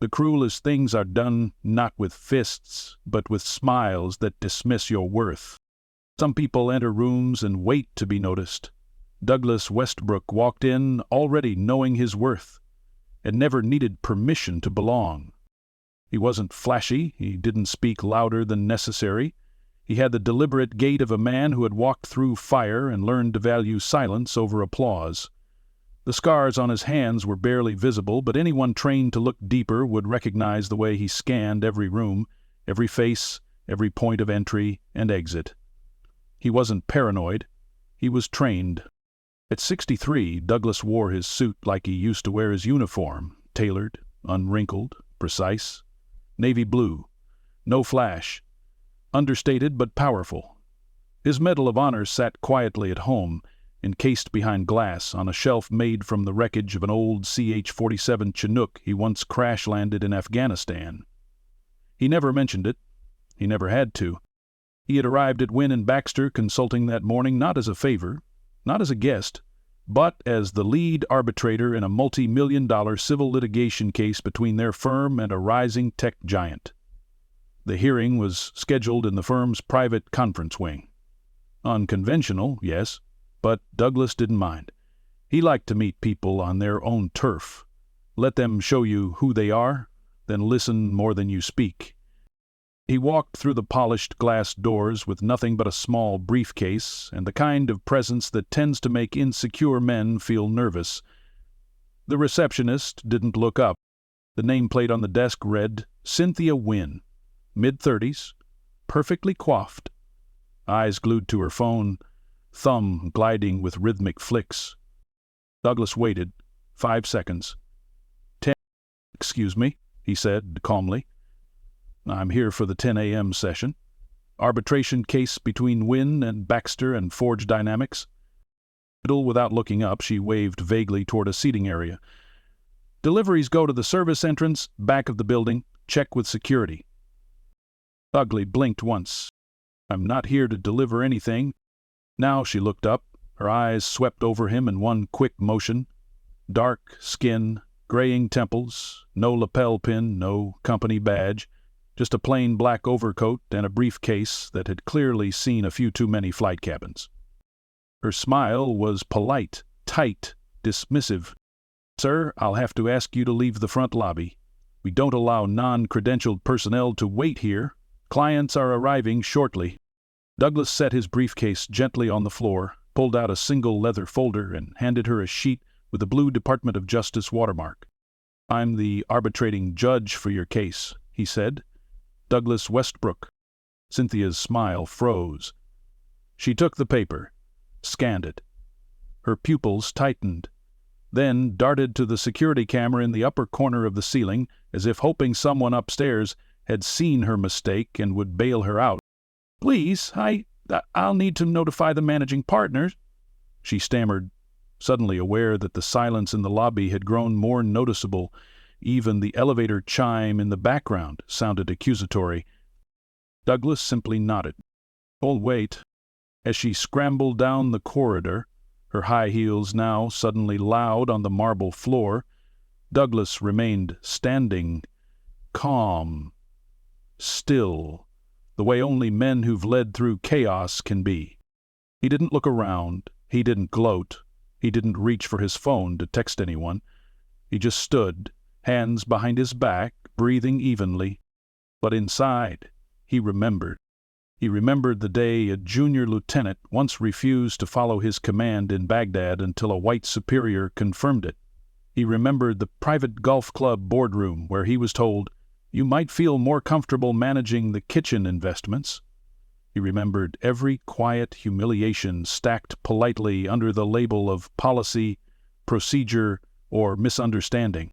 The cruelest things are done not with fists, but with smiles that dismiss your worth. Some people enter rooms and wait to be noticed. Douglas Westbrook walked in already knowing his worth, and never needed permission to belong. He wasn't flashy, he didn't speak louder than necessary. He had the deliberate gait of a man who had walked through fire and learned to value silence over applause. The scars on his hands were barely visible, but anyone trained to look deeper would recognize the way he scanned every room, every face, every point of entry and exit. He wasn't paranoid. He was trained. At 63, Douglas wore his suit like he used to wear his uniform, tailored, unwrinkled, precise. Navy blue. No flash. Understated but powerful. His Medal of Honor sat quietly at home, encased behind glass on a shelf made from the wreckage of an old CH-47 Chinook he once crash-landed in Afghanistan. He never mentioned it. He never had to. He had arrived at Wynn and Baxter Consulting that morning not as a favor, not as a guest, but as the lead arbitrator in a multi-million-dollar civil litigation case between their firm and a rising tech giant. The hearing was scheduled in the firm's private conference wing. Unconventional, yes, but Douglas didn't mind. He liked to meet people on their own turf. Let them show you who they are, then listen more than you speak. He walked through the polished glass doors with nothing but a small briefcase and the kind of presence that tends to make insecure men feel nervous. The receptionist didn't look up. The nameplate on the desk read, Cynthia Wynn, mid-30s, perfectly coiffed. Eyes glued to her phone, thumb gliding with rhythmic flicks. Douglas waited. 5 seconds. 10. Excuse me, he said calmly. I'm here for the 10 a.m. session. Arbitration case between Wynn and Baxter and Forge Dynamics. Without looking up, she waved vaguely toward a seating area. Deliveries go to the service entrance, back of the building. Check with security. Ugly blinked once. I'm not here to deliver anything. Now she looked up. Her eyes swept over him in one quick motion. Dark skin, graying temples, no lapel pin, no company badge. Just a plain black overcoat and a briefcase that had clearly seen a few too many flight cabins. Her smile was polite, tight, dismissive. Sir, I'll have to ask you to leave the front lobby. We don't allow non-credentialed personnel to wait here. Clients are arriving shortly. Douglas set his briefcase gently on the floor, pulled out a single leather folder, and handed her a sheet with a blue Department of Justice watermark. I'm the arbitrating judge for your case, he said. Douglas Westbrook. Cynthia's smile froze. She took the paper, scanned it. Her pupils tightened, then darted to the security camera in the upper corner of the ceiling, as if hoping someone upstairs had seen her mistake and would bail her out. Please, I'll need to notify the managing partners, she stammered, suddenly aware that the silence in the lobby had grown more noticeable. Even the elevator chime in the background sounded accusatory. Douglas simply nodded. Oh, wait. As she scrambled down the corridor, her high heels now suddenly loud on the marble floor, Douglas remained standing, calm, still, the way only men who've led through chaos can be. He didn't look around. He didn't gloat. He didn't reach for his phone to text anyone. He just stood, hands behind his back, breathing evenly. But inside, he remembered. He remembered the day a junior lieutenant once refused to follow his command in Baghdad until a white superior confirmed it. He remembered the private golf club boardroom where he was told, you might feel more comfortable managing the kitchen investments. He remembered every quiet humiliation stacked politely under the label of policy, procedure, or misunderstanding.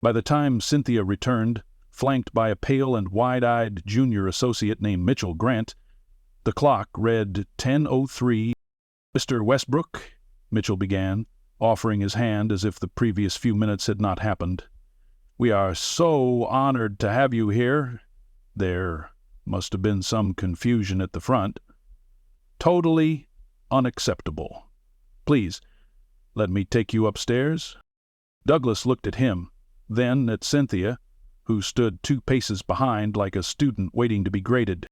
By the time Cynthia returned, flanked by a pale and wide-eyed junior associate named Mitchell Grant, the clock read 10:03. Mr. Westbrook, Mitchell began, offering his hand as if the previous few minutes had not happened. We are so honored to have you here. There must have been some confusion at the front. Totally unacceptable. Please, let me take you upstairs. Douglas looked at him, then at Cynthia, who stood 2 paces behind like a student waiting to be graded.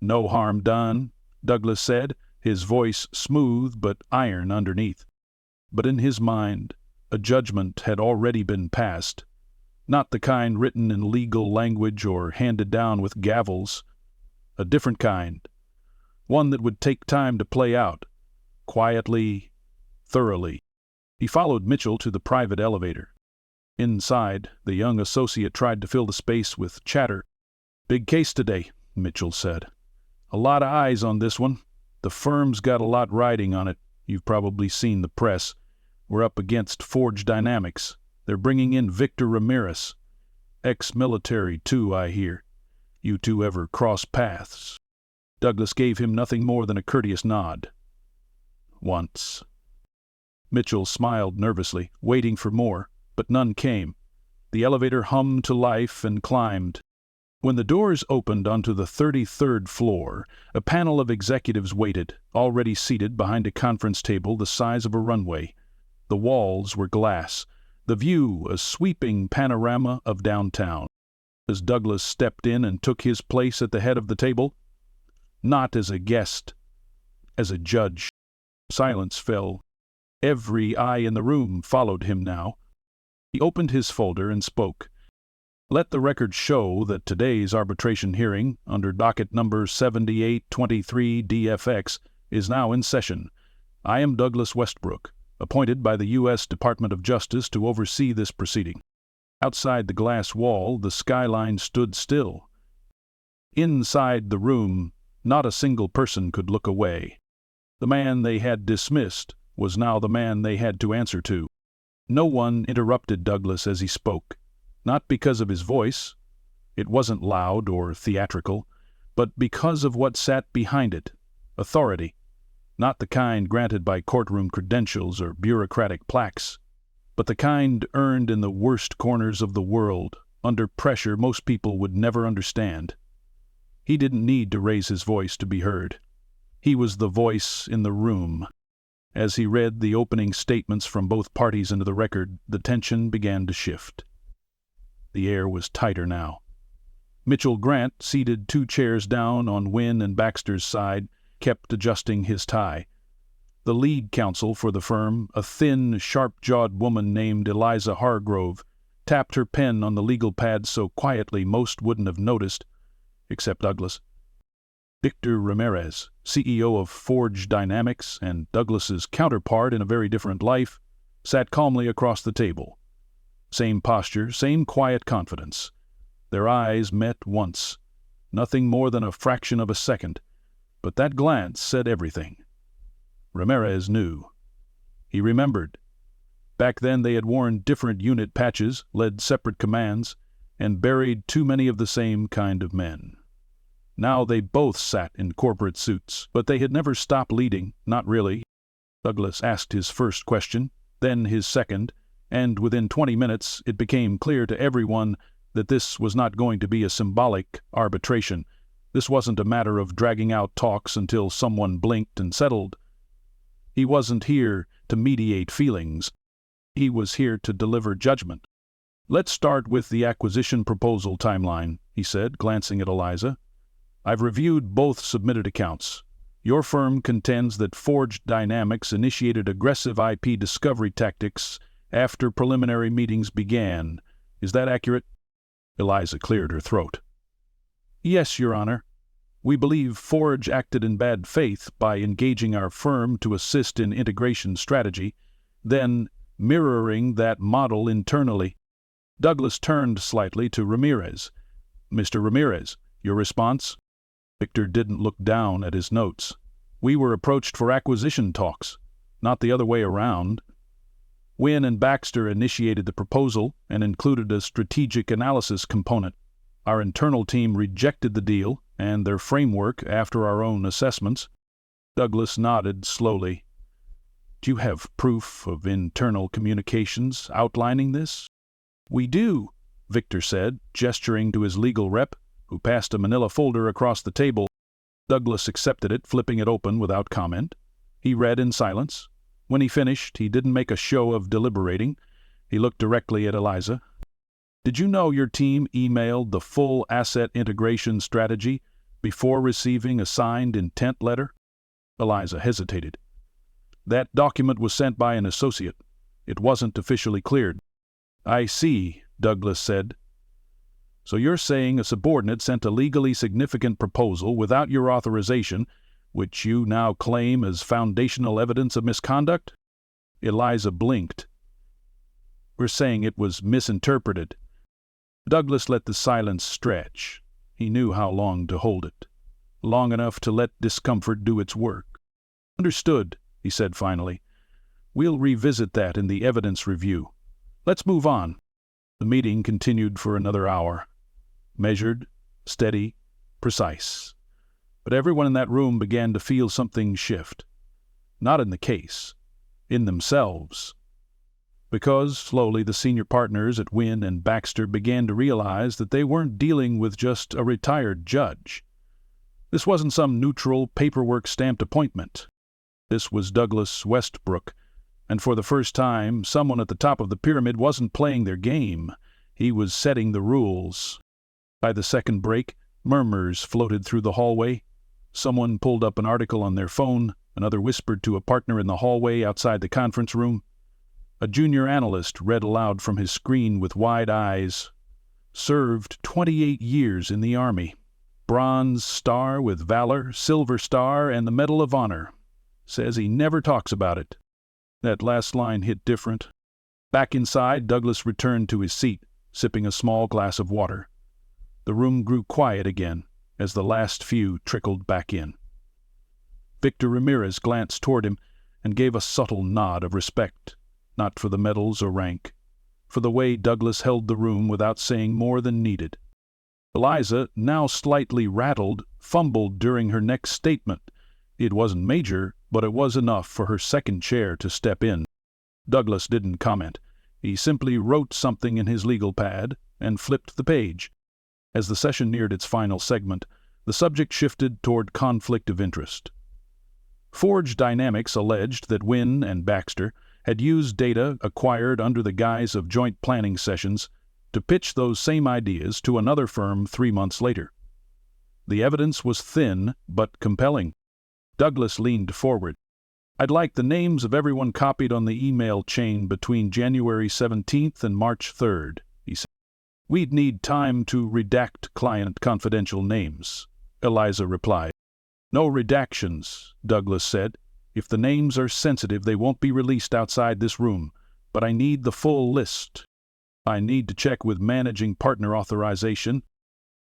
"No harm done," Douglas said, his voice smooth but iron underneath. But in his mind, a judgment had already been passed, not the kind written in legal language or handed down with gavels. A different kind, one that would take time to play out, quietly, thoroughly. He followed Mitchell to the private elevator. Inside, the young associate tried to fill the space with chatter. "Big case today," Mitchell said. "A lot of eyes on this one. The firm's got a lot riding on it. You've probably seen the press. We're up against Forge Dynamics. They're bringing in Victor Ramirez. Ex-military, too, I hear. You two ever cross paths?" Douglas gave him nothing more than a courteous nod. "Once." Mitchell smiled nervously, waiting for more, but none came. The elevator hummed to life and climbed. When the doors opened onto the 33rd floor, a panel of executives waited, already seated behind a conference table the size of a runway. The walls were glass, the view a sweeping panorama of downtown. As Douglas stepped in and took his place at the head of the table, not as a guest, as a judge, silence fell. Every eye in the room followed him now. He opened his folder and spoke. "Let the record show that today's arbitration hearing, under docket number 7823 DFX, is now in session. I am Douglas Westbrook, appointed by the U.S. Department of Justice to oversee this proceeding." Outside the glass wall, the skyline stood still. Inside the room, not a single person could look away. The man they had dismissed was now the man they had to answer to. No one interrupted Douglas as he spoke, not because of his voice, it wasn't loud or theatrical, but because of what sat behind it, authority, not the kind granted by courtroom credentials or bureaucratic plaques, but the kind earned in the worst corners of the world, under pressure most people would never understand. He didn't need to raise his voice to be heard. He was the voice in the room. As he read the opening statements from both parties into the record, the tension began to shift. The air was tighter now. Mitchell Grant, seated 2 chairs down on Wynn and Baxter's side, kept adjusting his tie. The lead counsel for the firm, a thin, sharp-jawed woman named Eliza Hargrove, tapped her pen on the legal pad so quietly most wouldn't have noticed, except Douglas. Victor Ramirez, CEO of Forge Dynamics and Douglas's counterpart in a very different life, sat calmly across the table. Same posture, same quiet confidence. Their eyes met once, nothing more than a fraction of a second, but that glance said everything. Ramirez knew. He remembered. Back then they had worn different unit patches, led separate commands, and buried too many of the same kind of men. Now they both sat in corporate suits, but they had never stopped leading, not really. Douglas asked his first question, then his second, and within 20 minutes it became clear to everyone that this was not going to be a symbolic arbitration. This wasn't a matter of dragging out talks until someone blinked and settled. He wasn't here to mediate feelings. He was here to deliver judgment. "Let's start with the acquisition proposal timeline," he said, glancing at Eliza. "I've reviewed both submitted accounts. Your firm contends that Forge Dynamics initiated aggressive IP discovery tactics after preliminary meetings began. Is that accurate?" Eliza cleared her throat. "Yes, Your Honor. We believe Forge acted in bad faith by engaging our firm to assist in integration strategy, then mirroring that model internally." Douglas turned slightly to Ramirez. "Mr. Ramirez, your response?" Victor didn't look down at his notes. "We were approached for acquisition talks, not the other way around. Wynn and Baxter initiated the proposal and included a strategic analysis component. Our internal team rejected the deal and their framework after our own assessments." Douglas nodded slowly. "Do you have proof of internal communications outlining this?" "We do," Victor said, gesturing to his legal rep, who passed a manila folder across the table. Douglas accepted it, flipping it open without comment. He read in silence. When he finished, he didn't make a show of deliberating. He looked directly at Eliza. Did you know your team emailed the full asset integration strategy before receiving a signed intent letter? Eliza hesitated. That document was sent by an associate. It wasn't officially cleared. I see, Douglas said. So you're saying a subordinate sent a legally significant proposal without your authorization, which you now claim as foundational evidence of misconduct? Eliza blinked. We're saying it was misinterpreted. Douglas let the silence stretch. He knew how long to hold it. Long enough to let discomfort do its work. Understood, he said finally. We'll revisit that in the evidence review. Let's move on. The meeting continued for another hour. Measured, steady, precise. But everyone in that room began to feel something shift. Not in the case. In themselves. Because, slowly, the senior partners at Wynn and Baxter began to realize that they weren't dealing with just a retired judge. This wasn't some neutral, paperwork-stamped appointment. This was Douglas Westbrook, and for the first time, someone at the top of the pyramid wasn't playing their game. He was setting the rules. By the second break, murmurs floated through the hallway. Someone pulled up an article on their phone, another whispered to a partner in the hallway outside the conference room. A junior analyst read aloud from his screen with wide eyes. Served 28 years in the Army. Bronze Star with Valor, Silver Star, and the Medal of Honor. Says he never talks about it. That last line hit different. Back inside, Douglas returned to his seat, sipping a small glass of water. The room grew quiet again as the last few trickled back in. Victor Ramirez glanced toward him and gave a subtle nod of respect, not for the medals or rank, for the way Douglas held the room without saying more than needed. Eliza, now slightly rattled, fumbled during her next statement. It wasn't major, but it was enough for her second chair to step in. Douglas didn't comment. He simply wrote something in his legal pad and flipped the page. As the session neared its final segment, the subject shifted toward conflict of interest. Forge Dynamics alleged that Wynn and Baxter had used data acquired under the guise of joint planning sessions to pitch those same ideas to another firm 3 months later. The evidence was thin but compelling. Douglas leaned forward. I'd like the names of everyone copied on the email chain between January 17th and March 3rd, he said. We'd need time to redact client confidential names, Eliza replied. No redactions, Douglas said. If the names are sensitive, they won't be released outside this room, but I need the full list. I need to check with managing partner authorization.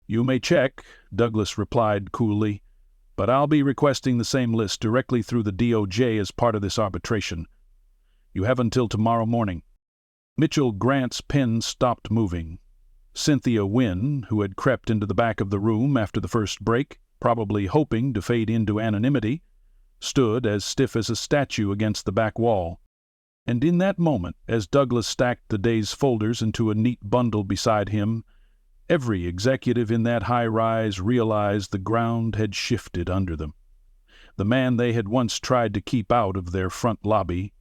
You may check, Douglas replied coolly, but I'll be requesting the same list directly through the DOJ as part of this arbitration. You have until tomorrow morning. Mitchell Grant's pen stopped moving. Cynthia Wynn, who had crept into the back of the room after the first break, probably hoping to fade into anonymity, stood as stiff as a statue against the back wall. And in that moment, as Douglas stacked the day's folders into a neat bundle beside him, every executive in that high-rise realized the ground had shifted under them. The man they had once tried to keep out of their front lobby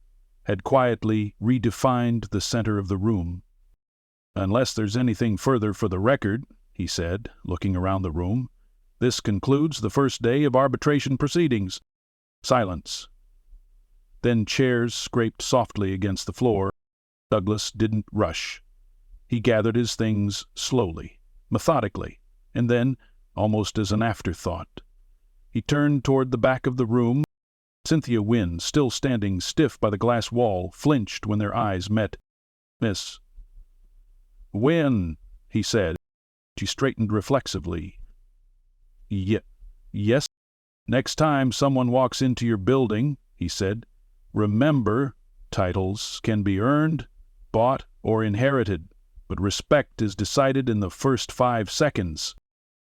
had quietly redefined the center of the room. Unless there's anything further for the record, he said, looking around the room, this concludes the first day of arbitration proceedings. Silence. Then chairs scraped softly against the floor. Douglas didn't rush. He gathered his things slowly, methodically, and then, almost as an afterthought, he turned toward the back of the room. Cynthia Wynn, still standing stiff by the glass wall, flinched when their eyes met. Miss Wynn, he said. She straightened reflexively. Yes? Next time someone walks into your building, he said, remember, titles can be earned, bought, or inherited, but respect is decided in the first 5 seconds.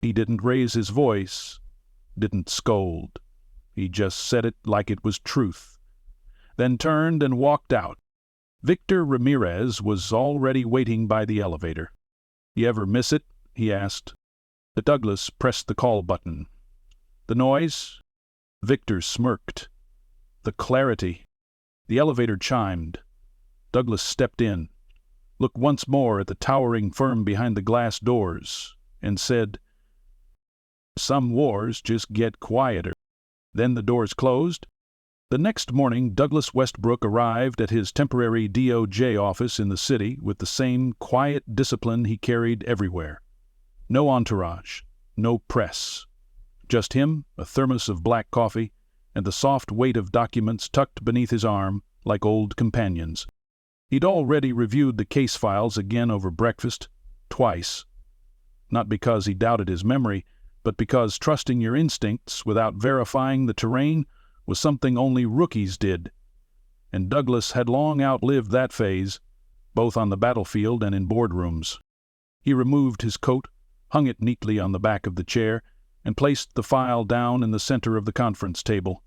He didn't raise his voice, didn't scold. He just said it like it was truth, then turned and walked out. Victor Ramirez was already waiting by the elevator. You ever miss it? He asked. Douglas pressed the call button. The noise? Victor smirked. The clarity. The elevator chimed. Douglas stepped in. looked once more at the towering firm behind the glass doors, and said, "Some wars just get quieter." Then the doors closed. The next morning Douglas Westbrook arrived at his temporary DOJ office in the city with the same quiet discipline he carried everywhere. No entourage, no press. Just him, a thermos of black coffee, and the soft weight of documents tucked beneath his arm like old companions. He'd already reviewed the case files again over breakfast, twice. Not because he doubted his memory, but because trusting your instincts without verifying the terrain was something only rookies did. And Douglas had long outlived that phase, both on the battlefield and in boardrooms. He removed his coat, hung it neatly on the back of the chair, and placed the file down in the center of the conference table.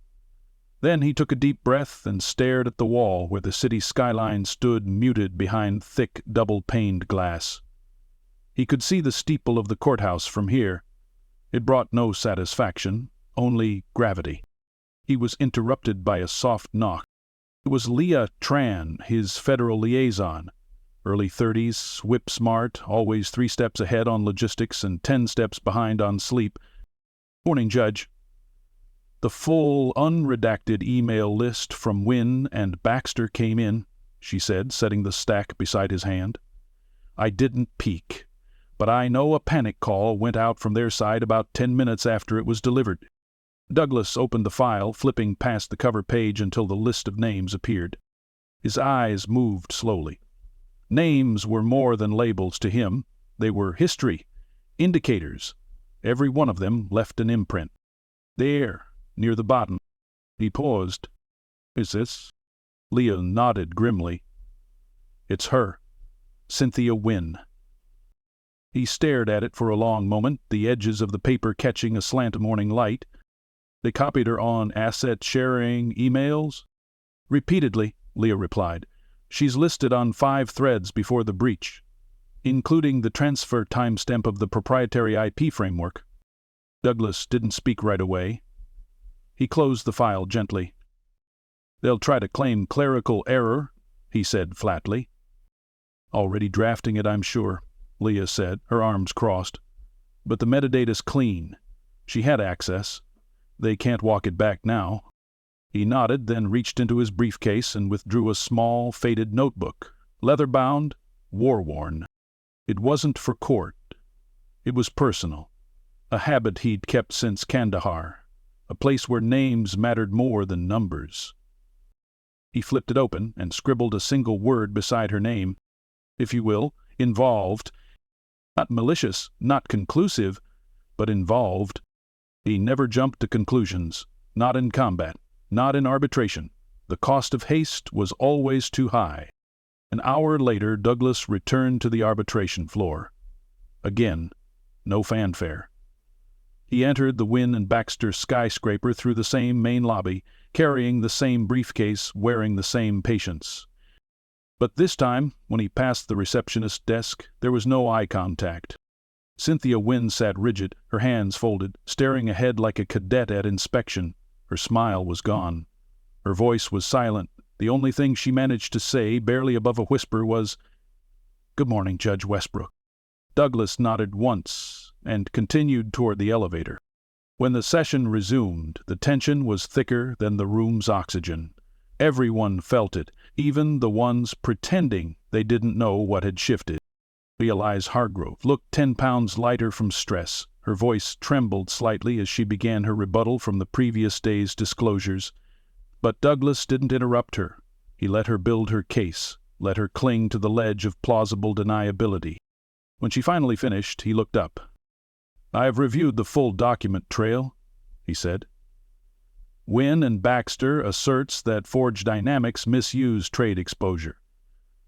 Then he took a deep breath and stared at the wall where the city skyline stood muted behind thick, double-paned glass. He could see the steeple of the courthouse from here. It brought no satisfaction, only gravity. He was interrupted by a soft knock. It was Leah Tran, his federal liaison. Early 30s, whip-smart, always 3 steps ahead on logistics and 10 steps behind on sleep. "Morning, Judge." The full, unredacted email list from Wynn and Baxter came in, she said, setting the stack beside his hand. "I didn't peek, but I know a panic call went out from their side about 10 minutes after it was delivered." Douglas opened the file, flipping past the cover page until the list of names appeared. His eyes moved slowly. Names were more than labels to him. They were history, indicators. Every one of them left an imprint. There, near the bottom. He paused. "Is this?" Leah nodded grimly. "It's her. Cynthia Wynn." He stared at it for a long moment, the edges of the paper catching a slant morning light. "They copied her on asset-sharing emails?" "Repeatedly," Leah replied. "She's listed on 5 threads before the breach, including the transfer timestamp of the proprietary IP framework." Douglas didn't speak right away. He closed the file gently. "They'll try to claim clerical error," he said flatly. "Already drafting it, I'm sure," Leah said, her arms crossed. "But the metadata's clean. She had access. They can't walk it back now." He nodded, then reached into his briefcase and withdrew a small, faded notebook, leather-bound, war-worn. It wasn't for court. It was personal. A habit he'd kept since Kandahar, a place where names mattered more than numbers. He flipped it open and scribbled a single word beside her name. If you will, involved. Not malicious, not conclusive, but involved. He never jumped to conclusions, not in combat, not in arbitration. The cost of haste was always too high. An hour later, Douglas returned to the arbitration floor. Again, no fanfare. He entered the Wynn and Baxter skyscraper through the same main lobby, carrying the same briefcase, wearing the same patience. But this time, when he passed the receptionist's desk, there was no eye contact. Cynthia Wynn sat rigid, her hands folded, staring ahead like a cadet at inspection. Her smile was gone. Her voice was silent. The only thing she managed to say, barely above a whisper, was, "Good morning, Judge Westbrook." Douglas nodded once and continued toward the elevator. When the session resumed, the tension was thicker than the room's oxygen. Everyone felt it, even the ones pretending they didn't know what had shifted. Eliza Hargrove looked 10 pounds lighter from stress. Her voice trembled slightly as she began her rebuttal from the previous day's disclosures. But Douglas didn't interrupt her. He let her build her case, let her cling to the ledge of plausible deniability. When she finally finished, he looked up. "I've reviewed the full document trail," he said. "Wynn and Baxter asserts that Forge Dynamics misused trade exposure.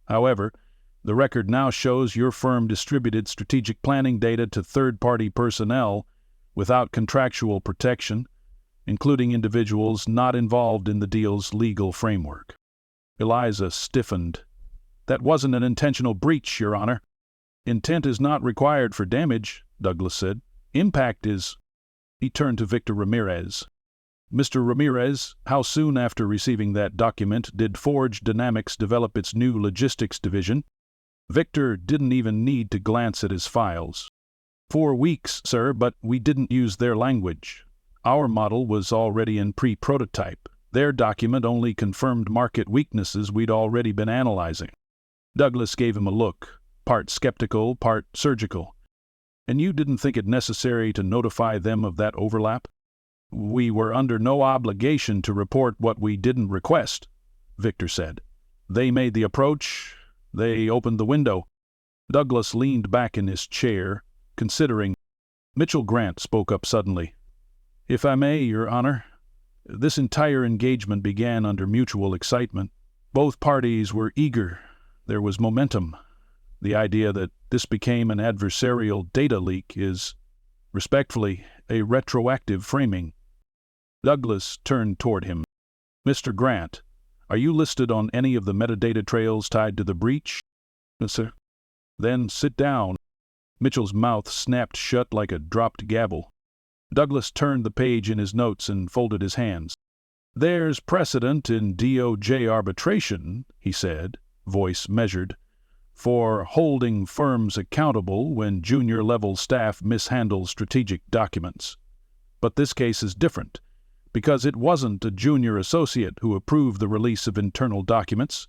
However, the record now shows your firm distributed strategic planning data to third-party personnel without contractual protection, including individuals not involved in the deal's legal framework." Eliza stiffened. "That wasn't an intentional breach, Your Honor." "Intent is not required for damage," Douglas said. "Impact is." He turned to Victor Ramirez. "Mr. Ramirez, how soon after receiving that document did Forge Dynamics develop its new logistics division?" Victor didn't even need to glance at his files. 4 weeks, sir, but we didn't use their language. Our model was already in pre-prototype. Their document only confirmed market weaknesses we'd already been analyzing. Douglas gave him a look, part skeptical, part surgical. And you didn't think it necessary to notify them of that overlap? We were under no obligation to report what we didn't request, Victor said. They made the approach. They opened the window. Douglas leaned back in his chair, considering. Mitchell Grant spoke up suddenly. If I may, Your Honor, this entire engagement began under mutual excitement. Both parties were eager. There was momentum. The idea that this became an adversarial data leak is, respectfully, a retroactive framing. Douglas turned toward him. Mr. Grant, are you listed on any of the metadata trails tied to the breach? No, sir. Then sit down. Mitchell's mouth snapped shut like a dropped gavel. Douglas turned the page in his notes and folded his hands. There's precedent in DOJ arbitration, he said, voice measured, for holding firms accountable when junior-level staff mishandle strategic documents. But this case is different, because it wasn't a junior associate who approved the release of internal documents.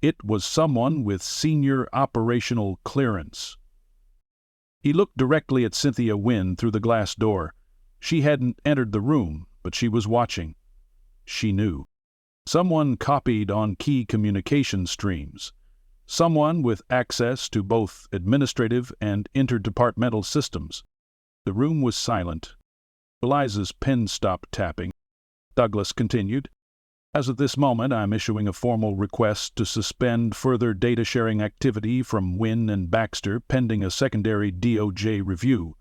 It was someone with senior operational clearance. He looked directly at Cynthia Wynne through the glass door. She hadn't entered the room, but she was watching. She knew. Someone copied on key communication streams. Someone with access to both administrative and interdepartmental systems. The room was silent. Eliza's pen stopped tapping. Douglas continued. As of this moment, I'm issuing a formal request to suspend further data sharing activity from Wynne and Baxter pending a secondary DOJ review.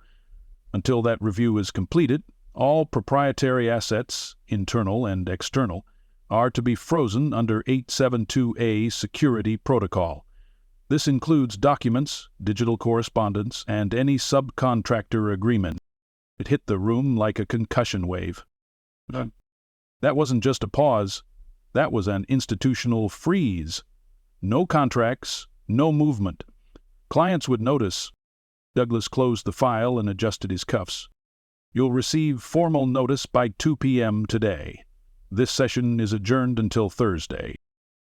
Until that review is completed, all proprietary assets, internal and external, are to be frozen under 872A security protocol. This includes documents, digital correspondence, and any subcontractor agreement. It hit the room like a concussion wave. That wasn't just a pause. That was an institutional freeze. No contracts, no movement. Clients would notice. Douglas closed the file and adjusted his cuffs. You'll receive formal notice by 2 p.m. today. This session is adjourned until Thursday.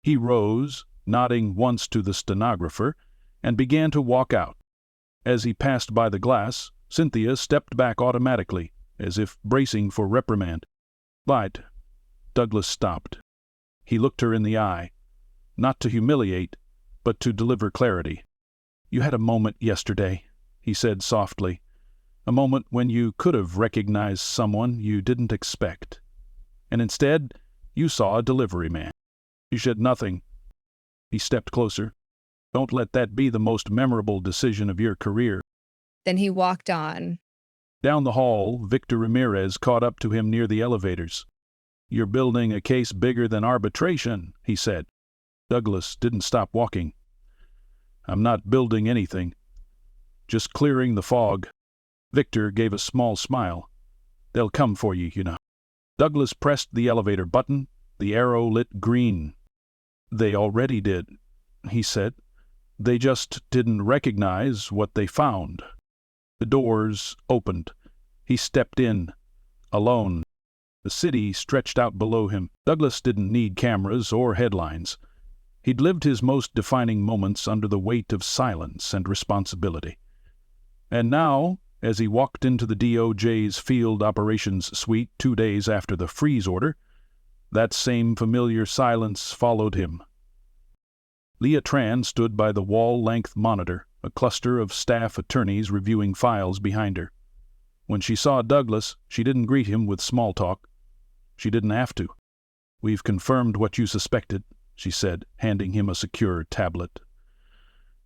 He rose, nodding once to the stenographer, and began to walk out. As he passed by the glass, Cynthia stepped back automatically, as if bracing for reprimand. But Douglas stopped. He looked her in the eye, not to humiliate, but to deliver clarity. You had a moment yesterday, he said softly, a moment when you could have recognized someone you didn't expect. And instead, you saw a delivery man. You said nothing. He stepped closer. Don't let that be the most memorable decision of your career. Then he walked on. Down the hall, Victor Ramirez caught up to him near the elevators. You're building a case bigger than arbitration, he said. Douglas didn't stop walking. I'm not building anything. Just clearing the fog. Victor gave a small smile. They'll come for you, you know. Douglas pressed the elevator button. The arrow lit green. They already did, he said. They just didn't recognize what they found. The doors opened. He stepped in, alone. The city stretched out below him. Douglas didn't need cameras or headlines. He'd lived his most defining moments under the weight of silence and responsibility. And now, as he walked into the DOJ's field operations suite 2 days after the freeze order, that same familiar silence followed him. Leah Tran stood by the wall-length monitor, a cluster of staff attorneys reviewing files behind her. When she saw Douglas, she didn't greet him with small talk. She didn't have to. We've confirmed what you suspected, she said, handing him a secure tablet.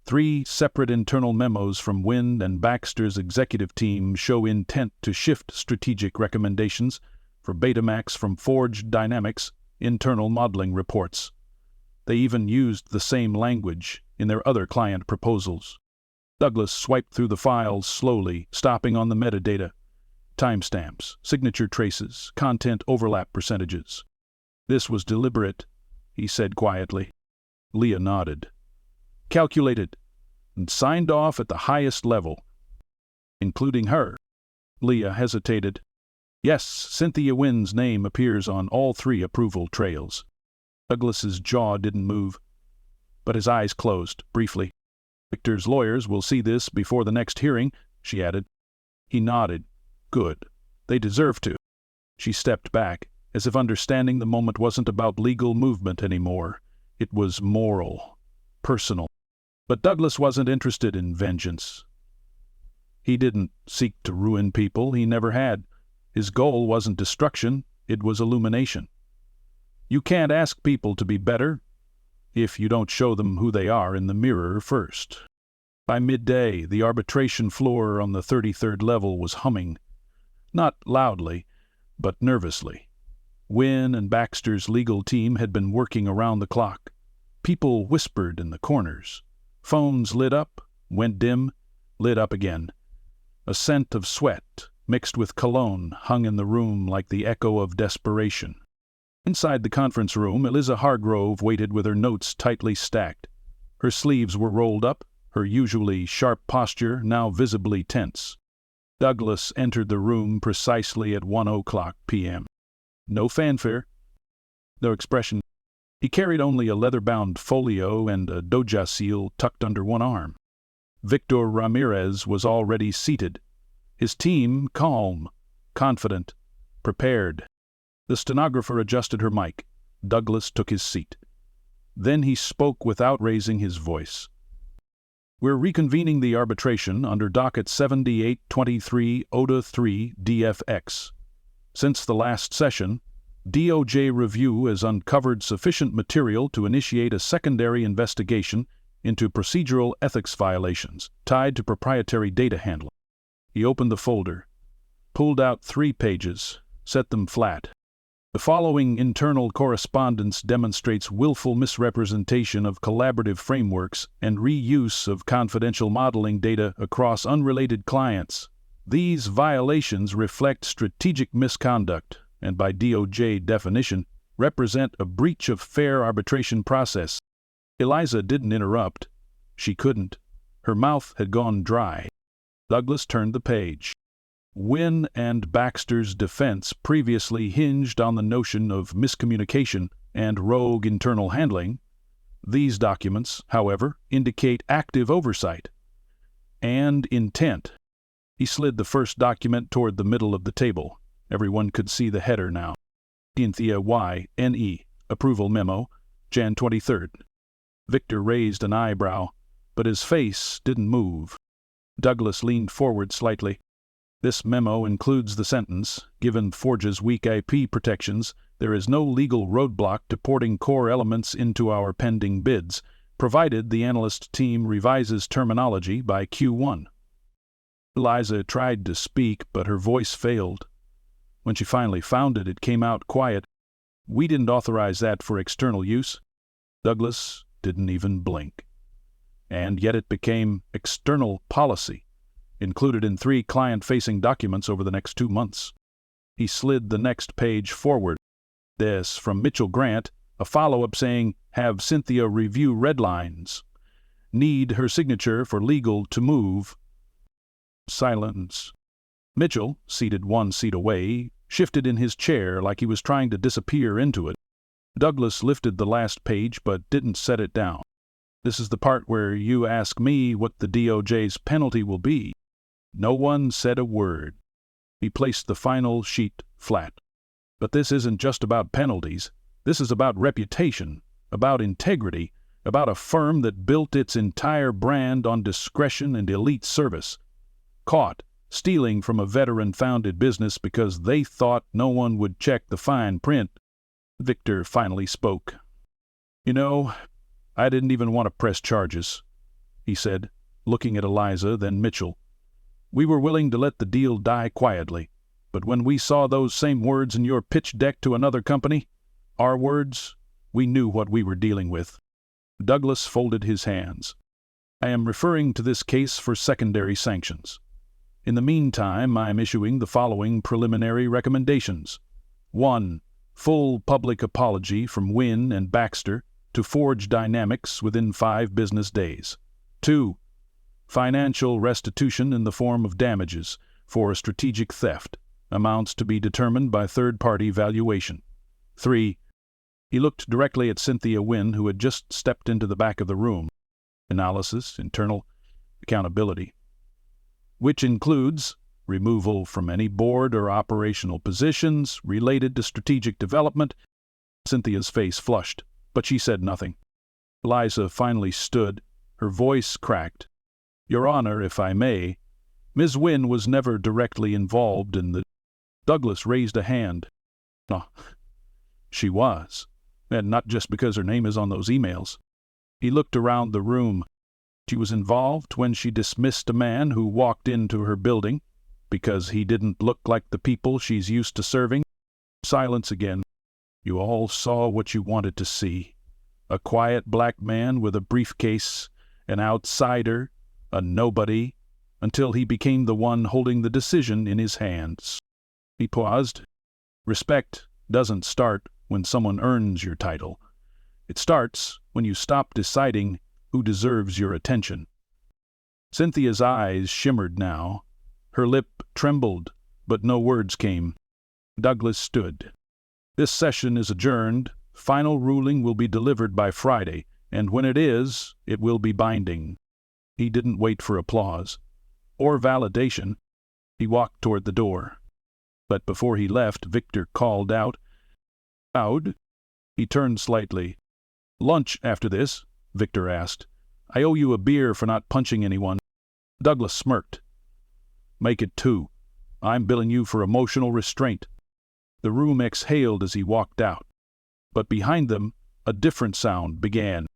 3 separate internal memos from Wynne and Baxter's executive team show intent to shift strategic recommendations for Betamax from Forge Dynamics internal modeling reports. They even used the same language in their other client proposals. Douglas swiped through the files slowly, stopping on the metadata. Timestamps, signature traces, content overlap percentages. This was deliberate, he said quietly. Leah nodded. Calculated, and signed off at the highest level, including her. Leah hesitated. Yes, Cynthia Wynn's name appears on all 3 approval trails. Douglas's jaw didn't move, but his eyes closed, briefly. Victor's lawyers will see this before the next hearing, she added. He nodded. Good. They deserve to. She stepped back, as if understanding the moment wasn't about legal movement anymore. It was moral, personal. But Douglas wasn't interested in vengeance. He didn't seek to ruin people. He never had. His goal wasn't destruction. It was illumination. You can't ask people to be better if you don't show them who they are in the mirror first. By midday, the arbitration floor on the 33rd level was humming. Not loudly, but nervously. Wynn and Baxter's legal team had been working around the clock. People whispered in the corners. Phones lit up, went dim, lit up again. A scent of sweat, mixed with cologne, hung in the room like the echo of desperation. Inside the conference room, Eliza Hargrove waited with her notes tightly stacked. Her sleeves were rolled up, her usually sharp posture now visibly tense. Douglas entered the room precisely at 1:00 p.m. No fanfare, no expression. He carried only a leather-bound folio and a doja seal tucked under one arm. Victor Ramirez was already seated, his team calm, confident, prepared. The stenographer adjusted her mic. Douglas took his seat. Then he spoke without raising his voice. We're reconvening the arbitration under docket 7823 OTA 3 DFX. Since the last session, DOJ review has uncovered sufficient material to initiate a secondary investigation into procedural ethics violations tied to proprietary data handling. He opened the folder, pulled out 3 pages, set them flat. The following internal correspondence demonstrates willful misrepresentation of collaborative frameworks and reuse of confidential modeling data across unrelated clients. These violations reflect strategic misconduct and, by DOJ definition, represent a breach of fair arbitration process. Eliza didn't interrupt. She couldn't. Her mouth had gone dry. Douglas turned the page. Wynn and Baxter's defense previously hinged on the notion of miscommunication and rogue internal handling. These documents, however, indicate active oversight and intent. He slid the first document toward the middle of the table. Everyone could see the header now. Cynthia Y.N.E. Approval Memo, Jan 23rd. Victor raised an eyebrow, but his face didn't move. Douglas leaned forward slightly. This memo includes the sentence, given Forge's weak IP protections, there is no legal roadblock to porting core elements into our pending bids, provided the analyst team revises terminology by Q1. Eliza tried to speak, but her voice failed. When she finally found it, it came out quiet. We didn't authorize that for external use. Douglas didn't even blink. And yet it became external policy, included in 3 client-facing documents over the next 2 months. He slid the next page forward. This, from Mitchell Grant, a follow-up saying, have Cynthia review red lines. Need her signature for legal to move. Silence. Mitchell, seated 1 seat away, shifted in his chair like he was trying to disappear into it. Douglas lifted the last page but didn't set it down. This is the part where you ask me what the DOJ's penalty will be. No one said a word. He placed the final sheet flat. But this isn't just about penalties. This is about reputation, about integrity, about a firm that built its entire brand on discretion and elite service. Caught stealing from a veteran-founded business because they thought no one would check the fine print. Victor finally spoke. You know, I didn't even want to press charges, he said, looking at Eliza, then Mitchell. We were willing to let the deal die quietly, but when we saw those same words in your pitch deck to another company, our words, we knew what we were dealing with. Douglas folded his hands. I am referring to this case for secondary sanctions. In the meantime, I am issuing the following preliminary recommendations. 1. Full public apology from Wynn and Baxter to Forge Dynamics within 5 business days. 2. Financial restitution in the form of damages for a strategic theft, amounts to be determined by third-party valuation. 3. He looked directly at Cynthia Wynne, who had just stepped into the back of the room. Analysis, internal accountability, which includes removal from any board or operational positions related to strategic development. Cynthia's face flushed, but she said nothing. Eliza finally stood, her voice cracked. Your Honor, if I may, Ms. Wynne was never directly involved in the... Douglas raised a hand. No, she was, and not just because her name is on those emails. He looked around the room. She was involved when she dismissed a man who walked into her building because he didn't look like the people she's used to serving. Silence again. You all saw what you wanted to see. A quiet black man with a briefcase, an outsider, a nobody, until he became the one holding the decision in his hands. He paused. Respect doesn't start when someone earns your title. It starts when you stop deciding who deserves your attention. Cynthia's eyes shimmered now. Her lip trembled, but no words came. Douglas stood. This session is adjourned. Final ruling will be delivered by Friday, and when it is, it will be binding. He didn't wait for applause or validation. He walked toward the door. But before he left, Victor called out. Loud. He turned slightly. Lunch after this? Victor asked. I owe you a beer for not punching anyone. Douglas smirked. Make it 2. I'm billing you for emotional restraint. The room exhaled as he walked out. But behind them, a different sound began.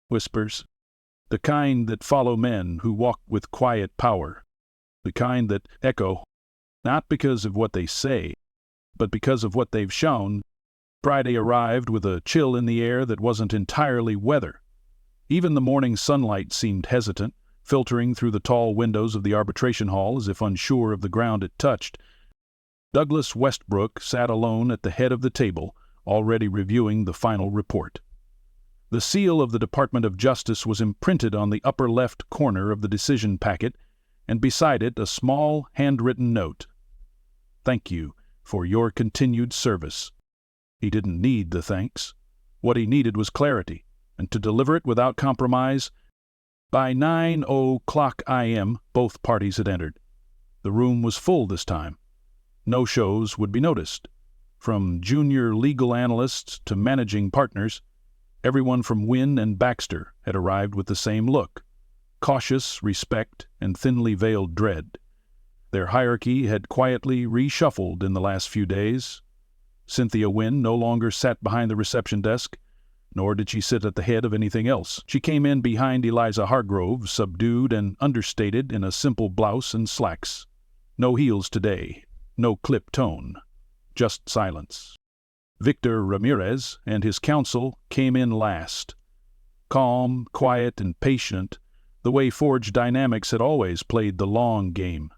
Whispers. The kind that follow men who walk with quiet power. The kind that echo, not because of what they say, but because of what they've shown. Friday arrived with a chill in the air that wasn't entirely weather. Even the morning sunlight seemed hesitant, filtering through the tall windows of the arbitration hall as if unsure of the ground it touched. Douglas Westbrook sat alone at the head of the table, already reviewing the final report. The seal of the Department of Justice was imprinted on the upper left corner of the decision packet, and beside it a small handwritten note. Thank you for your continued service. He didn't need the thanks. What he needed was clarity, and to deliver it without compromise. By 9:00 a.m., both parties had entered. The room was full this time. No shows would be noticed. From junior legal analysts to managing partners, everyone from Wynne and Baxter had arrived with the same look, cautious respect and thinly veiled dread. Their hierarchy had quietly reshuffled in the last few days. Cynthia Wynne no longer sat behind the reception desk, nor did she sit at the head of anything else. She came in behind Eliza Hargrove, subdued and understated in a simple blouse and slacks. No heels today, no clipped tone, just silence. Victor Ramirez and his counsel came in last. Calm, quiet, and patient, the way Forge Dynamics had always played the long game.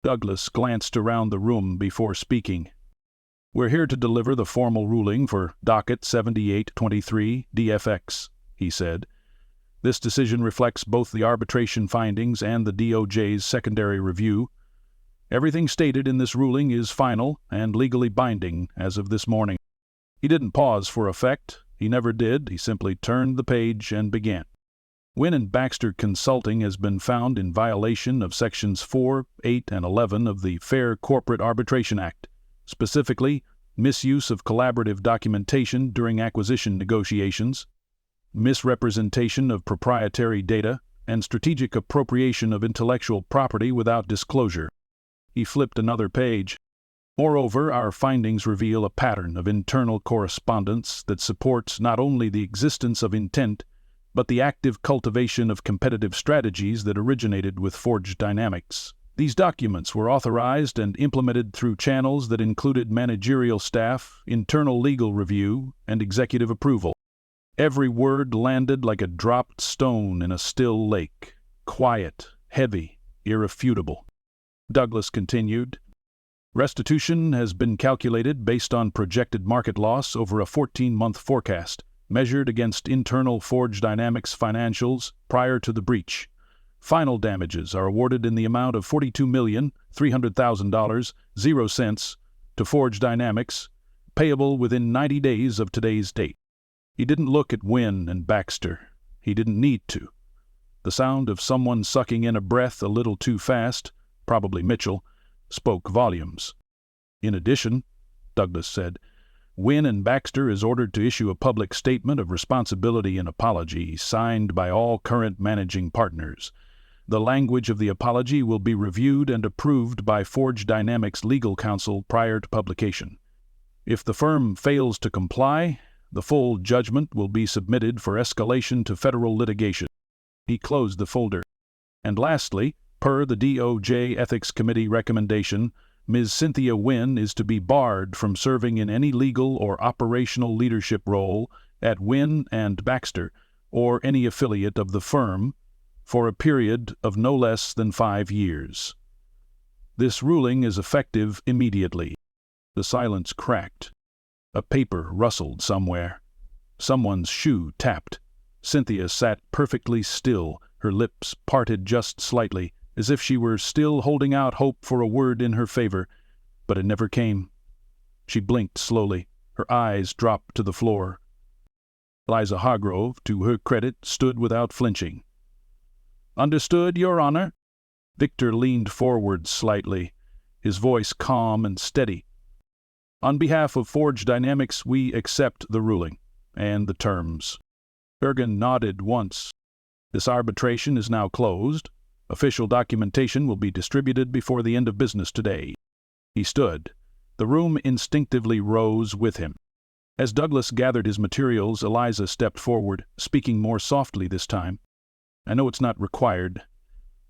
Douglas glanced around the room before speaking. We're here to deliver the formal ruling for Docket 7823 DFX, he said. This decision reflects both the arbitration findings and the DOJ's secondary review. Everything stated in this ruling is final and legally binding as of this morning. He didn't pause for effect. He never did. He simply turned the page and began. Wynne and Baxter Consulting has been found in violation of Sections 4, 8, and 11 of the Fair Corporate Arbitration Act, specifically misuse of collaborative documentation during acquisition negotiations, misrepresentation of proprietary data, and strategic appropriation of intellectual property without disclosure. He flipped another page. Moreover, our findings reveal a pattern of internal correspondence that supports not only the existence of intent, but the active cultivation of competitive strategies that originated with Forge Dynamics. These documents were authorized and implemented through channels that included managerial staff, internal legal review, and executive approval. Every word landed like a dropped stone in a still lake, quiet, heavy, irrefutable. Douglas continued, Restitution has been calculated based on projected market loss over a 14-month forecast, measured against internal Forge Dynamics financials prior to the breach. Final damages are awarded in the amount of $42,300,000, 0 cents, to Forge Dynamics, payable within 90 days of today's date. He didn't look at Wynn and Baxter. He didn't need to. The sound of someone sucking in a breath a little too fast, probably Mitchell, spoke volumes. In addition, Douglas said, Wynn and Baxter is ordered to issue a public statement of responsibility and apology signed by all current managing partners. The language of the apology will be reviewed and approved by Forge Dynamics legal counsel prior to publication. If the firm fails to comply, the full judgment will be submitted for escalation to federal litigation. He closed the folder. And lastly, per the DOJ Ethics Committee recommendation, Ms. Cynthia Wynn is to be barred from serving in any legal or operational leadership role at Wynn and Baxter or any affiliate of the firm for a period of no less than 5 years. This ruling is effective immediately. The silence cracked. A paper rustled somewhere. Someone's shoe tapped. Cynthia sat perfectly still, her lips parted just slightly, as if she were still holding out hope for a word in her favor, but it never came. She blinked slowly. Her eyes dropped to the floor. Eliza Hargrove, to her credit, stood without flinching. "Understood, Your Honor." Victor leaned forward slightly, his voice calm and steady. "On behalf of Forge Dynamics, we accept the ruling and the terms." Bergen nodded once. "This arbitration is now closed. Official documentation will be distributed before the end of business today." He stood. The room instinctively rose with him. As Douglas gathered his materials, Eliza stepped forward, speaking more softly this time. "I know it's not required,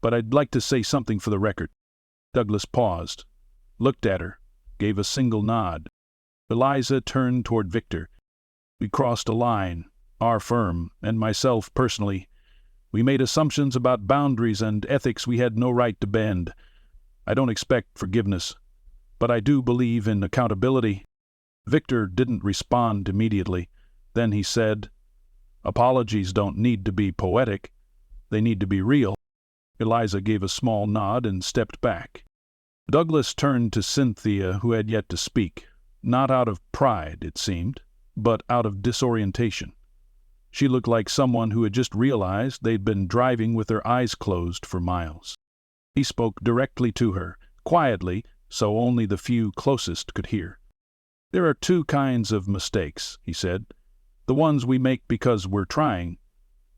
but I'd like to say something for the record." Douglas paused, looked at her, gave a single nod. Eliza turned toward Victor. "We crossed a line, our firm, and myself personally. We made assumptions about boundaries and ethics we had no right to bend. I don't expect forgiveness, but I do believe in accountability." Victor didn't respond immediately. Then he said, "Apologies don't need to be poetic. They need to be real." Eliza gave a small nod and stepped back. Douglas turned to Cynthia, who had yet to speak, not out of pride, it seemed, but out of disorientation. She looked like someone who had just realized they'd been driving with their eyes closed for miles. He spoke directly to her, quietly, so only the few closest could hear. "There are 2 kinds of mistakes," he said. "The ones we make because we're trying,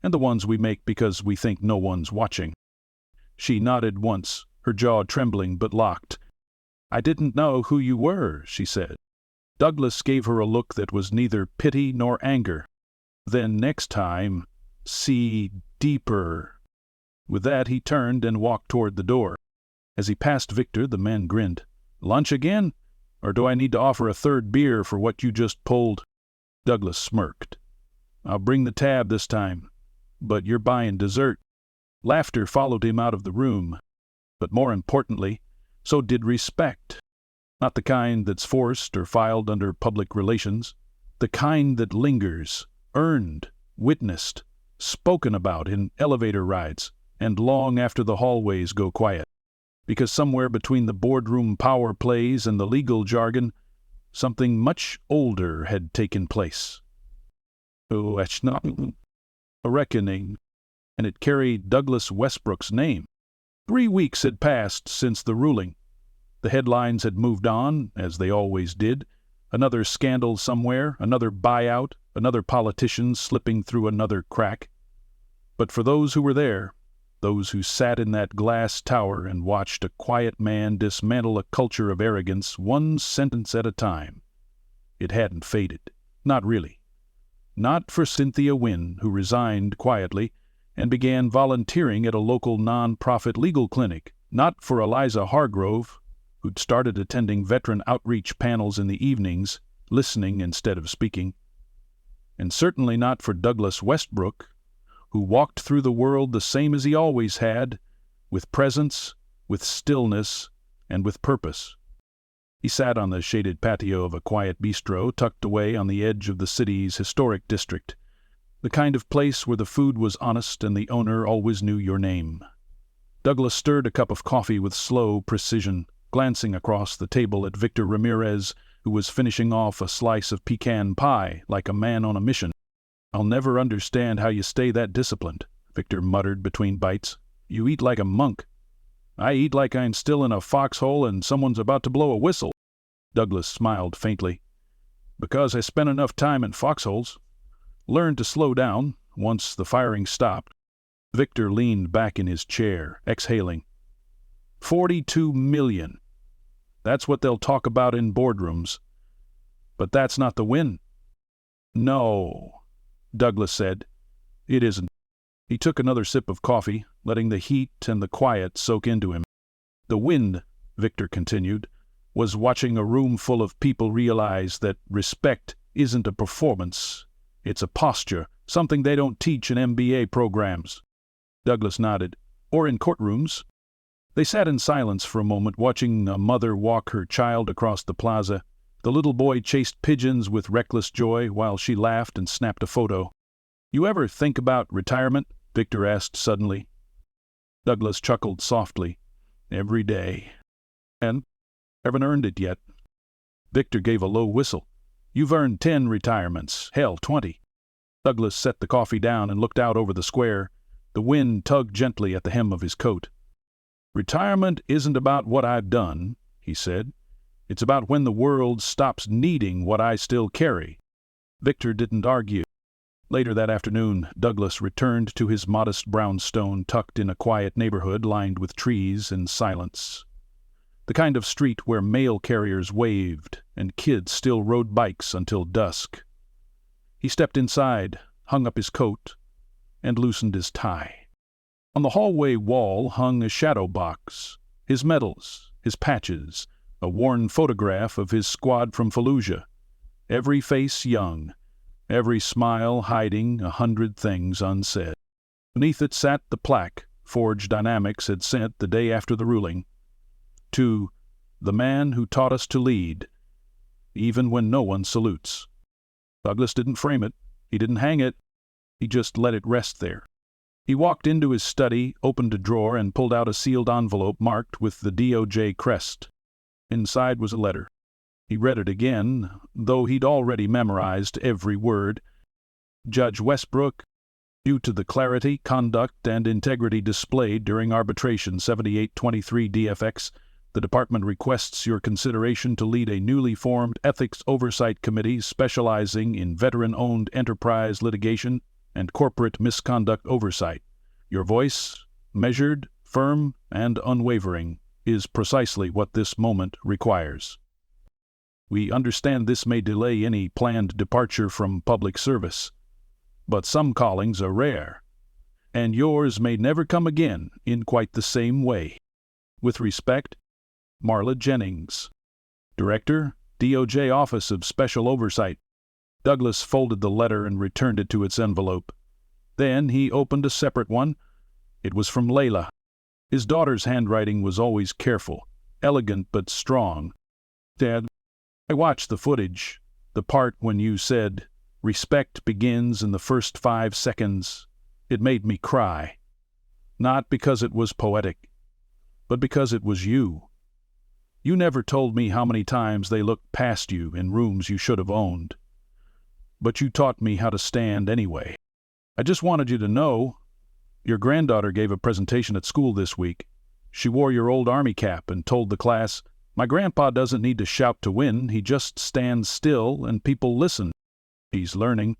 and the ones we make because we think no one's watching." She nodded once, her jaw trembling but locked. "I didn't know who you were," she said. Douglas gave her a look that was neither pity nor anger. "Then next time, see deeper." With that he turned and walked toward the door. As he passed Victor, the man grinned. "Lunch again? Or do I need to offer a 3rd beer for what you just pulled?" Douglas smirked. "I'll bring the tab this time, but you're buying dessert." Laughter followed him out of the room, but more importantly, so did respect. Not the kind that's forced or filed under public relations, the kind that lingers, earned, witnessed, spoken about in elevator rides, and long after the hallways go quiet. Because somewhere between the boardroom power plays and the legal jargon, something much older had taken place. Oh, that's not a reckoning, and it carried Douglas Westbrook's name. 3 weeks had passed since the ruling. The headlines had moved on, as they always did. Another scandal somewhere, another buyout, another politician slipping through another crack. But for those who were there, those who sat in that glass tower and watched a quiet man dismantle a culture of arrogance 1 sentence at a time, it hadn't faded. Not really. Not for Cynthia Wynn, who resigned quietly and began volunteering at a local non-profit legal clinic. Not for Eliza Hargrove, who'd started attending veteran outreach panels in the evenings, listening instead of speaking. And certainly not for Douglas Westbrook, who walked through the world the same as he always had, with presence, with stillness, and with purpose. He sat on the shaded patio of a quiet bistro tucked away on the edge of the city's historic district, the kind of place where the food was honest and the owner always knew your name. Douglas stirred a cup of coffee with slow precision, glancing across the table at Victor Ramirez, who was finishing off a slice of pecan pie like a man on a mission. "I'll never understand how you stay that disciplined," Victor muttered between bites. "You eat like a monk." "I eat like I'm still in a foxhole and someone's about to blow a whistle." Douglas smiled faintly. "Because I spent enough time in foxholes. Learned to slow down once the firing stopped." Victor leaned back in his chair, exhaling. 42 million. That's what they'll talk about in boardrooms. But that's not the win. "No," Douglas said. "It isn't." He took another sip of coffee, letting the heat and the quiet soak into him. "The win," Victor continued, "was watching a room full of people realize that respect isn't a performance. It's a posture, something they don't teach in MBA programs." Douglas nodded. "Or in courtrooms." They sat in silence for a moment, watching a mother walk her child across the plaza. The little boy chased pigeons with reckless joy while she laughed and snapped a photo. "You ever think about retirement?" Victor asked suddenly. Douglas chuckled softly. "Every day. And haven't earned it yet." Victor gave a low whistle. "You've earned 10 retirements. Hell, 20. Douglas set the coffee down and looked out over the square. The wind tugged gently at the hem of his coat. "Retirement isn't about what I've done," he said. "It's about when the world stops needing what I still carry." Victor didn't argue. Later that afternoon, Douglas returned to his modest brownstone tucked in a quiet neighborhood lined with trees and silence. The kind of street where mail carriers waved and kids still rode bikes until dusk. He stepped inside, hung up his coat, and loosened his tie. On the hallway wall hung a shadow box, his medals, his patches, a worn photograph of his squad from Fallujah, every face young, every smile hiding 100 things unsaid. Beneath it sat the plaque Forge Dynamics had sent the day after the ruling. To the man who taught us to lead, even when no one salutes. Douglas didn't frame it. He didn't hang it. He just let it rest there. He walked into his study, opened a drawer, and pulled out a sealed envelope marked with the DOJ crest. Inside was a letter. He read it again, though he'd already memorized every word. "Judge Westbrook, due to the clarity, conduct, and integrity displayed during arbitration 7823 DFX, the Department requests your consideration to lead a newly formed Ethics Oversight Committee specializing in veteran-owned enterprise litigation and corporate misconduct oversight. Your voice, measured, firm, and unwavering, is precisely what this moment requires. We understand this may delay any planned departure from public service, but some callings are rare, and yours may never come again in quite the same way. With respect, Marla Jennings, Director, DOJ Office of Special Oversight." Douglas folded the letter and returned it to its envelope. Then he opened a separate one. It was from Layla. His daughter's handwriting was always careful, elegant but strong. "Dad, I watched the footage, the part when you said, 'Respect begins in the first 5 seconds.' It made me cry. Not because it was poetic, but because it was you. You never told me how many times they looked past you in rooms you should have owned. But you taught me how to stand anyway. I just wanted you to know, your granddaughter gave a presentation at school this week. She wore your old Army cap and told the class, 'My grandpa doesn't need to shout to win, he just stands still and people listen. He's learning,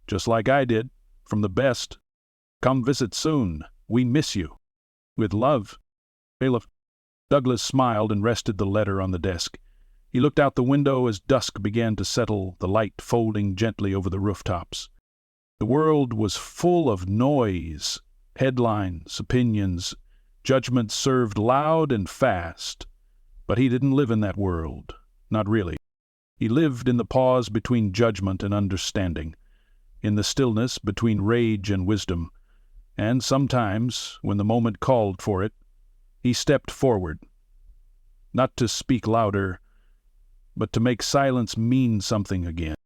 just like I did, from the best. Come visit soon. We miss you. With love, Caleb.'" Douglas smiled and rested the letter on the desk. He looked out the window as dusk began to settle, the light folding gently over the rooftops. The world was full of noise, headlines, opinions, judgments served loud and fast. But he didn't live in that world, not really. He lived in the pause between judgment and understanding, in the stillness between rage and wisdom, and sometimes, when the moment called for it, he stepped forward, not to speak louder, but to make silence mean something again.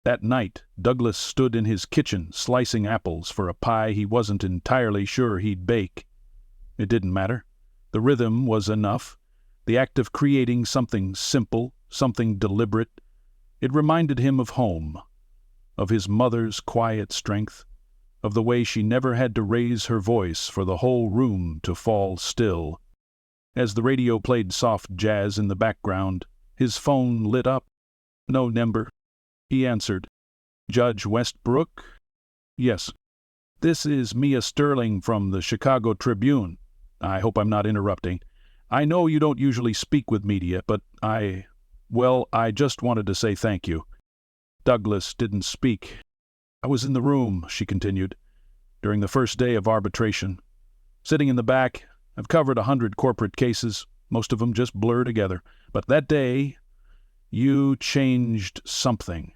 That night, Douglas stood in his kitchen slicing apples for a pie he wasn't entirely sure he'd bake. It didn't matter. The rhythm was enough. The act of creating something simple, something deliberate. It reminded him of home, of his mother's quiet strength, of the way she never had to raise her voice for the whole room to fall still. As the radio played soft jazz in the background, his phone lit up. "No number," he answered. "Judge Westbrook?" "Yes." "This is Mia Sterling from the Chicago Tribune. I hope I'm not interrupting. I know you don't usually speak with media, but I just wanted to say thank you." Douglas didn't speak. "I was in the room," she continued, "during the first day of arbitration. Sitting in the back, I've covered 100 corporate cases, most of them just blur together. But that day, you changed something."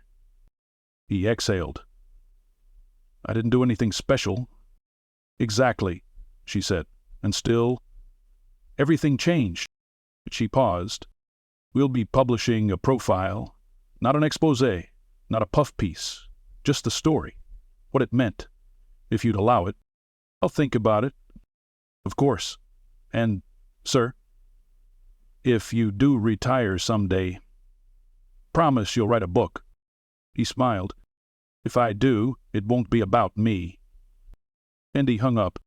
He exhaled. "I didn't do anything special." "Exactly," she said. "And still, everything changed." She paused. "We'll be publishing a profile, not an exposé, not a puff piece, just the story, what it meant, if you'd allow it." "I'll think about it." "Of course. And, sir, if you do retire someday, promise you'll write a book." He smiled. "If I do, it won't be about me." And he hung up.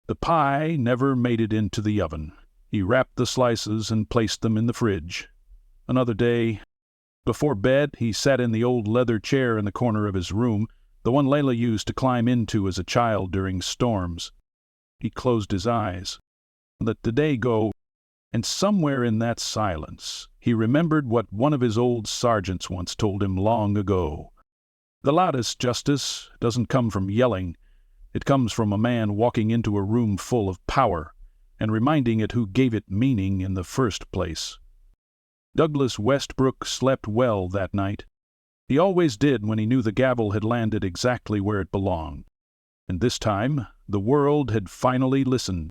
The pie never made it into the oven. He wrapped the slices and placed them in the fridge. Another day. Before bed, he sat in the old leather chair in the corner of his room, the one Layla used to climb into as a child during storms. He closed his eyes, let the day go, and somewhere in that silence, he remembered what one of his old sergeants once told him long ago. The loudest justice doesn't come from yelling. It comes from a man walking into a room full of power and reminding it who gave it meaning in the first place. Douglas Westbrook slept well that night. He always did when he knew the gavel had landed exactly where it belonged. And this time, the world had finally listened.